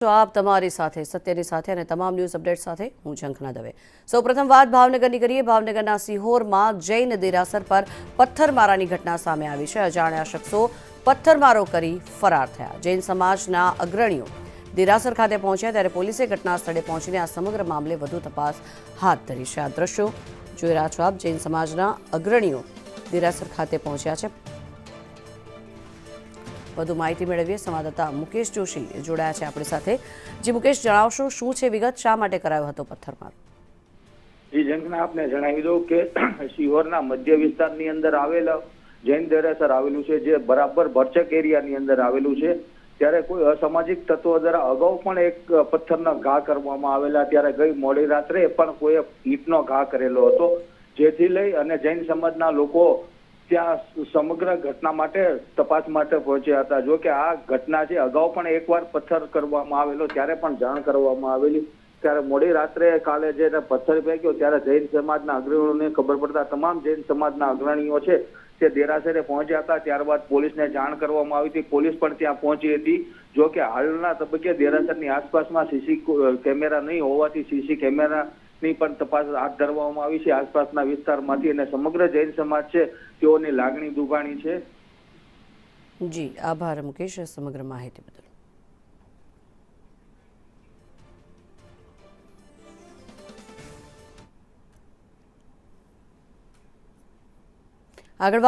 તો આપ તમારી સાથે સત્યની સાથે અને તમામ ન્યૂઝ અપડેટ સાથે હું ઝંખના દવે। સૌપ્રથમ વાત ભાવનગરની કરીએ। ભાવનગરના સિહોરમાં જૈન દેરાસર પર પથ્થરમારાની ઘટના સામે આવી છે। અજાણ્યા શખ્સો પથ્થરમારો કરી ફરાર થયા। જૈન સમાજના અગ્રણીઓ દેરાસર ખાતે પહોંચ્યા ત્યારે પોલીસે ઘટના સ્થળે પહોંચીને આ સમગ્ર મામલે વધુ તપાસ હાથ ધરી છે। આ દ્રશ્યો જોઈ રહ્યા છો આપ। જૈન સમાજના અગ્રણીઓ દેરાસર ખાતે પહોંચ્યા છે। વધુ માહિતી મેળવીએ। સંવાદદાતા મુકેશ જોશી જોડાયા છે આપણી સાથે। જી મુકેશ, જણાવશો શું છે વિગત, શા માટે કરાયો હતો પથ્થરમારો? જી ઝંખના, આપને જણાવી દઉં કે સિહોરના મધ્ય વિસ્તારની અંદર આવેલ જૈન દેરાસર આવેલું છે, જે બરાબર ભરચક એરિયાની અંદર આવેલું છે। ત્યારે કોઈ અસામાજિક તત્વો દ્વારા અગાઉ પણ એક પથ્થરના ઘા કરવામાં આવેલા। ત્યારે ગઈ મોડી રાત્રે પણ કોઈએ ઈંટનો ઘા કરેલો હતો, જેથી લઈ અને જૈન સમાજના લોકો ત્યાં સમગ્ર ઘટના માટે તપાસ માટે પહોંચ્યા હતા। જો કે આ ઘટના છે અગાઉ પણ એકવાર પથ્થર કરવામાં આવેલો, ત્યારે પણ જાણ કરવામાં આવેલી। ત્યારે મોડી રાત્રે કાલે જે પથ્થર ફેંક્યો ત્યારે જૈન સમાજના અગ્રણીઓને ખબર પડતા તમામ જૈન સમાજના અગ્રણીઓ છે તે દેરાસરે પહોંચ્યા હતા। ત્યારબાદ પોલીસને જાણ કરવામાં આવી હતી, પોલીસ પણ ત્યાં પહોંચી હતી। જો કે હાલના તબક્કે દેરાસરની આસપાસમાં સીસી કેમેરા નહીં હોવાથી સીસી કેમેરાની પણ તપાસ હાથ ધરવામાં આવી છે આસપાસના વિસ્તારમાંથી, અને સમગ્ર જૈન સમાજ છે તેઓની લાગણી દુભાણી છે। જી આભાર મુકેશ સમગ્ર માહિતી બદલ। આગળ